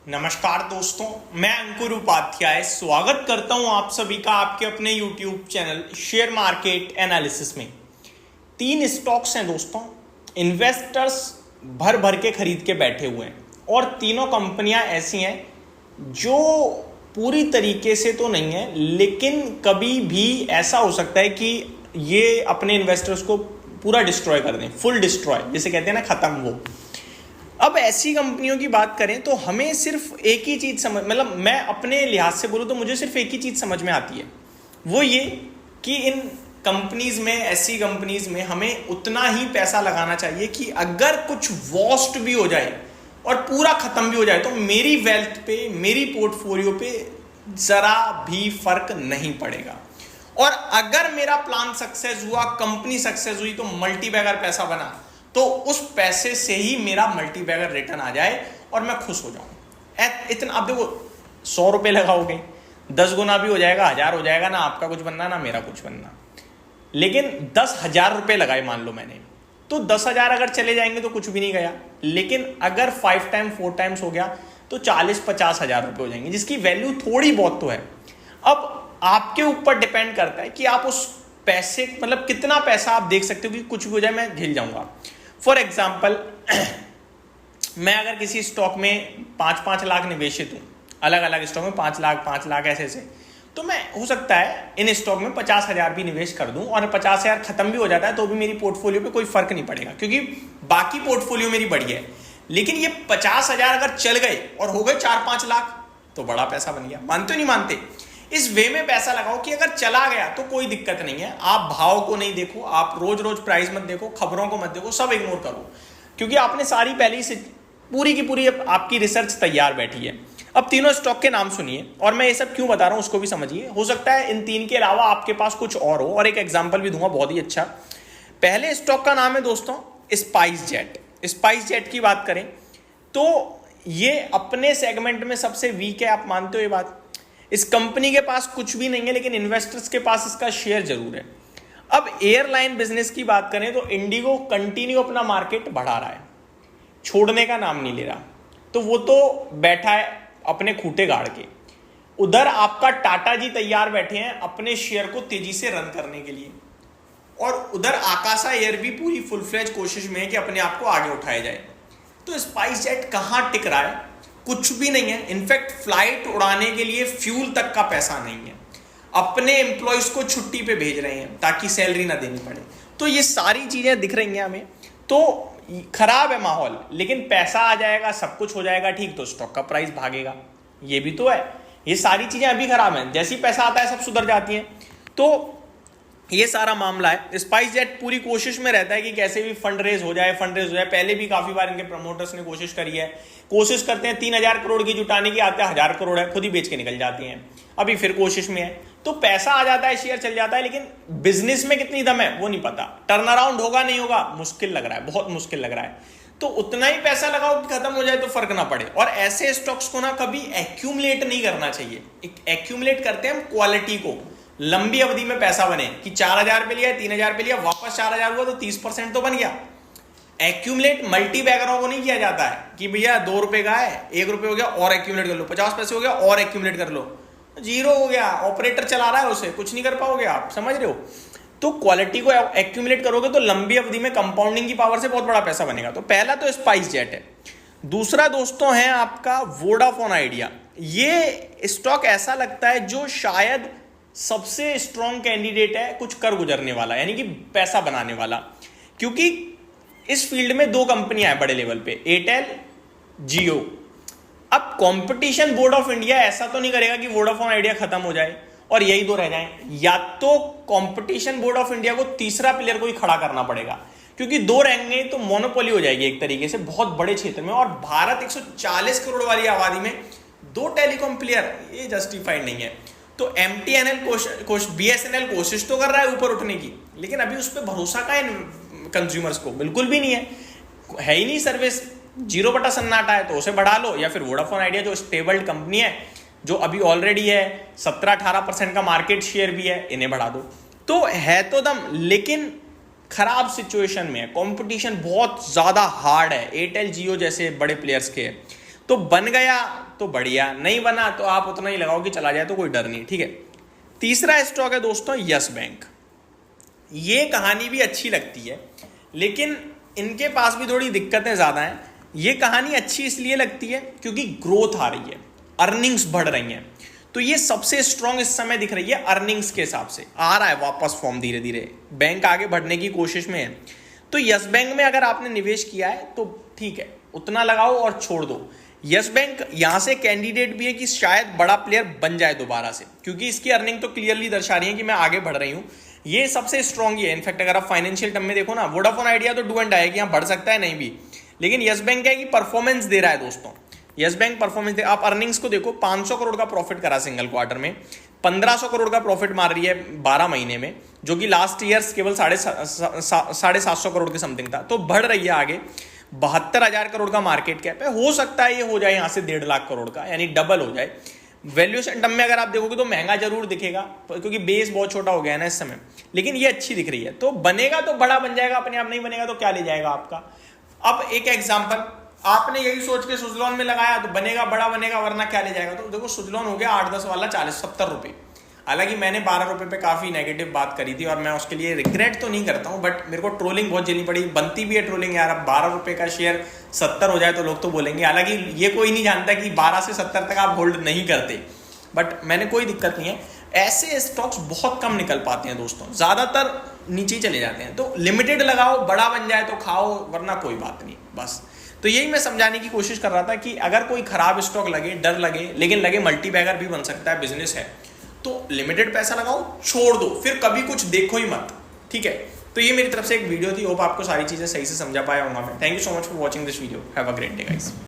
नमस्कार दोस्तों, मैं अंकुर उपाध्याय स्वागत करता हूं आप सभी का आपके अपने YouTube channel share market analysis में। 3 स्टॉक्स हैं दोस्तों, इन्वेस्टर्स भर भर के खरीद के बैठे हुए हैं और तीनों कंपनियां ऐसी हैं जो पूरी तरीके से तो नहीं है, लेकिन कभी भी ऐसा हो सकता है कि ये अपने इन्वेस्टर्स को पूरा डिस्ट्रॉय कर दें, फुल डिस्ट्रॉय जिसे कहते हैं ना, खत्म। वो अब ऐसी कंपनियों की बात करें तो हमें सिर्फ एक ही चीज़ मतलब मैं अपने लिहाज से बोलूँ तो मुझे सिर्फ एक ही चीज़ समझ में आती है, वो ये कि इन कंपनीज में, ऐसी कंपनीज में हमें उतना ही पैसा लगाना चाहिए कि अगर कुछ वॉस्ट भी हो जाए और पूरा खत्म भी हो जाए तो मेरी वेल्थ पे, मेरी पोर्टफोलियो पे जरा भी फर्क नहीं पड़ेगा। और अगर मेरा प्लान सक्सेस हुआ, कंपनी सक्सेस हुई, तो मल्टीबैगर पैसा बना, तो उस पैसे से ही मेरा मल्टीबैगर रिटर्न आ जाए और मैं खुश हो जाऊं। इतना आप देखो, 100 रुपए लगाओगे 10 गुना भी हो जाएगा, 1000 हो जाएगा ना, आपका कुछ बनना ना मेरा कुछ बनना। लेकिन 10,000 रुपए लगाए मान लो मैंने, तो 10,000 अगर चले जाएंगे तो कुछ भी नहीं गया। लेकिन अगर 5 टाइम 4 टाइम्स हो गया तो 40-50 हजार रुपए हो जाएंगे, जिसकी वैल्यू थोड़ी बहुत तो है। अब आपके ऊपर डिपेंड करता है कि आप उस पैसे, मतलब कितना पैसा आप देख सकते हो कि कुछ भी हो जाए मैं झेल जाऊंगा। फॉर एग्जाम्पल, मैं अगर किसी स्टॉक में 5-5 लाख निवेशित हूँ, अलग अलग स्टॉक में 5 लाख ऐसे, तो मैं हो सकता है इन स्टॉक में 50,000 भी निवेश कर दूं और 50,000 खत्म भी हो जाता है तो भी मेरी पोर्टफोलियो पे कोई फर्क नहीं पड़ेगा, क्योंकि बाकी पोर्टफोलियो मेरी बढ़ी है। लेकिन ये 50,000 अगर चल गए और हो गए 4-5 लाख तो बड़ा पैसा बन गया। मानते हो नहीं मानते? इस वे में पैसा लगाओ कि अगर चला गया तो कोई दिक्कत नहीं है। आप भाव को नहीं देखो, आप रोज रोज प्राइस मत देखो, खबरों को मत देखो, सब इग्नोर करो, क्योंकि आपने सारी पहले से पूरी की पूरी आपकी रिसर्च तैयार बैठी है। अब तीनों स्टॉक के नाम सुनिए और मैं ये सब क्यों बता रहा हूं उसको भी समझिए। हो सकता है इन 3 के अलावा आपके पास कुछ और हो, और एक एग्जाम्पल भी दूंगा बहुत ही अच्छा। पहले स्टॉक का नाम है दोस्तों स्पाइस जेट। स्पाइस जेट की बात करें तो ये अपने सेगमेंट में सबसे वीक है, आप मानते हो ये बात? इस कंपनी के पास कुछ भी नहीं है, लेकिन इन्वेस्टर्स के पास इसका शेयर जरूर है। अब एयरलाइन बिजनेस की बात करें तो इंडिगो कंटिन्यू अपना मार्केट बढ़ा रहा है, छोड़ने का नाम नहीं ले रहा, तो वो तो बैठा है अपने खूंटे गाड़ के। उधर आपका टाटा जी तैयार बैठे हैं अपने शेयर को तेजी से रन करने के लिए, और उधर आकाशा एयर भी पूरी फुल फ्लेज कोशिश में है कि अपने आप को आगे उठाया जाए। तो स्पाइस जेट कहां टिक रहा है? कुछ भी नहीं है। इनफैक्ट फ्लाइट उड़ाने के लिए फ्यूल तक का पैसा नहीं है, अपने एम्प्लॉयज को छुट्टी पे भेज रहे हैं ताकि सैलरी ना देनी पड़े। तो ये सारी चीजें दिख रही हैं हमें, तो खराब है माहौल, लेकिन पैसा आ जाएगा, सब कुछ हो जाएगा ठीक, तो स्टॉक का प्राइस भागेगा। ये भी तो है, ये सारी चीजें अभी खराब हैं, जैसे ही पैसा आता है सब सुधर जाती हैं। तो ये सारा मामला है। स्पाइस जेट पूरी कोशिश में रहता है कि कैसे भी फंड रेज हो जाए। पहले भी काफी बार इनके प्रमोटर्स ने कोशिश करी है, कोशिश करते हैं 3,000 करोड़ की जुटाने की, आते हैं 1,000 करोड़ है, खुद ही बेच के निकल जाती हैं। अभी फिर कोशिश में है, तो पैसा आ जाता है, शेयर चल जाता है, लेकिन बिजनेस में कितनी दम है वो नहीं पता। टर्न अराउंड होगा नहीं होगा, मुश्किल लग रहा है, बहुत मुश्किल लग रहा है। तो उतना ही पैसा लगाओ कि खत्म हो जाए तो फर्क ना पड़े। और ऐसे स्टॉक्स को ना कभी एक्यूमुलेट नहीं करना चाहिए। एक्यूमुलेट करते हैं हम क्वालिटी को, लंबी अवधि में पैसा बने कि 4,000 पे लिया, 3,000 पे लिया, वापस 4,000 हुआ तो 30% तो बन गया। एक्यूमुलेट मल्टी बैगरों को नहीं किया जाता है कि भैया 2 रुपए का है, 1 रुपए हो गया और एक्यूमुलेट कर लो, 50 पैसे हो गया और एक्यूमुलेट कर लो, 0 हो गया, ऑपरेटर चला रहा है उसे, कुछ नहीं कर पाओगे आप, समझ रहे हो? तो क्वालिटी को एक्यूमुलेट करोगे तो लंबी अवधि में कंपाउंडिंग की पावर से बहुत बड़ा पैसा बनेगा। तो पहला तो स्पाइस जेट है। दूसरा दोस्तों है आपका वोडाफोन आइडिया। ये स्टॉक ऐसा लगता है जो शायद सबसे स्ट्रॉन्ग कैंडिडेट है कुछ कर गुजरने वाला, यानी कि पैसा बनाने वाला, क्योंकि इस फील्ड में 2 कंपनियां हैं बड़े लेवल पे, एयरटेल, जियो। अब कंपटीशन बोर्ड ऑफ इंडिया ऐसा तो नहीं करेगा कि वोडाफोन आइडिया खत्म हो जाए और यही 2 रह जाएं। या तो कंपटीशन बोर्ड ऑफ इंडिया को तीसरा प्लेयर को ही खड़ा करना पड़ेगा, क्योंकि 2 रहेंगे तो मोनोपोली हो जाएगी एक तरीके से बहुत बड़े क्षेत्र में। और भारत 140 करोड़ वाली आबादी में 2 टेलीकॉम प्लेयर, ये जस्टिफाइड नहीं है। तो MTNL BSNL कोशिश तो कर रहा है ऊपर उठने की, लेकिन अभी उस पर भरोसा का है कंज्यूमर्स को, बिल्कुल भी नहीं है ही नहीं सर्विस, 0 बटा सन्नाटा है। तो उसे बढ़ा लो, या फिर वोडाफोन आइडिया जो स्टेबल कंपनी है, जो अभी ऑलरेडी है 17-18% का मार्केट शेयर भी है, इन्हें बढ़ा दो। तो है तो दम, लेकिन खराब सिचुएशन में है, कंपटीशन बहुत ज्यादा हार्ड है, एयरटेल जियो जैसे बड़े प्लेयर्स के। तो बन गया तो बढ़िया, नहीं बना तो आप उतना ही लगाओ कि चला जाए तो कोई डर नहीं, ठीक है। तीसरा स्टॉक है दोस्तों यस बैंक। ये कहानी भी अच्छी लगती है, लेकिन इनके पास भी थोड़ी दिक्कतें ज़्यादा हैं। ये कहानी अच्छी इसलिए लगती है क्योंकि ग्रोथ आ रही है, अर्निंग्स बढ़ रही हैं, तो ये सबसे स्ट्रांग इस समय दिख रही है। अर्निंग्स के हिसाब से आ रहा है वापस फॉर्म धीरे धीरे, बैंक आगे बढ़ने की कोशिश में है। तो यस बैंक में अगर आपने निवेश किया है तो ठीक है, उतना लगाओ और छोड़ दो। यस बैंक यहां से कैंडिडेट भी है कि शायद बड़ा प्लेयर बन जाए दोबारा से, क्योंकि इसकी अर्निंग तो क्लियरली दर्शा रही है कि मैं आगे बढ़ रही हूं। ये सबसे स्ट्रांग ही है। इनफैक्ट अगर आप फाइनेंशियल टर्म में देखो ना, वोडाफोन आइडिया तो डू एंड डाई है कि यहाँ बढ़ सकता है नहीं भी, लेकिन यस बैंक है कि परफॉर्मेंस दे रहा है दोस्तों। यस बैंक परफॉर्मेंस दे, आप अर्निंग्स को देखो, 500 करोड़ का प्रॉफिट करा सिंगल क्वार्टर में, 1500 करोड़ का प्रॉफिट मार रही है 12 महीने में, जो कि लास्ट ईयर केवल 750 करोड़ के समथिंग था। तो बढ़ रही है आगे, 72,000 करोड़ का मार्केट कैप है। हो सकता है ये हो जाए यहाँ से 1.5 लाख करोड़ का, यानी डबल हो जाए। वैल्यूएशन टर्म में अगर आप देखोगे तो महंगा जरूर दिखेगा, क्योंकि बेस बहुत छोटा हो गया है ना इस समय, लेकिन ये अच्छी दिख रही है। तो बनेगा तो बड़ा बन जाएगा अपने आप, नहीं बनेगा तो क्या ले जाएगा आपका। अब एक एग्जांपल, आपने यही सोच के सुजलॉन में लगाया तो बनेगा बड़ा बनेगा, वरना क्या ले जाएगा। तो देखो सुजलॉन हो गया 8-10 वाला 40-70 रुपए। हालांकि मैंने 12 रुपए पे काफी नेगेटिव बात करी थी और मैं उसके लिए रिग्रेट तो नहीं करता हूं, बट मेरे को ट्रोलिंग बहुत झेलनी पड़ी। बनती भी है ट्रोलिंग यार, अब 12 रुपए का शेयर 70 हो जाए तो लोग तो बोलेंगे। हालांकि ये कोई नहीं जानता कि 12 से 70 तक आप होल्ड नहीं करते, बट मैंने कोई दिक्कत नहीं है। ऐसे स्टॉक्स बहुत कम निकल पाते हैं दोस्तों, ज्यादातर नीचे चले जाते हैं। तो लिमिटेड लगाओ, बड़ा बन जाए तो खाओ, वरना कोई बात नहीं। बस तो यही मैं समझाने की कोशिश कर रहा था कि अगर कोई खराब स्टॉक लगे, डर लगे, लेकिन लगे मल्टी बैगर भी बन सकता है, बिजनेस है, तो लिमिटेड पैसा लगाओ, छोड़ दो, फिर कभी कुछ देखो ही मत, ठीक है। तो ये मेरी तरफ से एक वीडियो थी, होप आपको सारी चीजें सही से समझा पाया होगा मैं। Thank you so much for watching this video. Have a great day guys.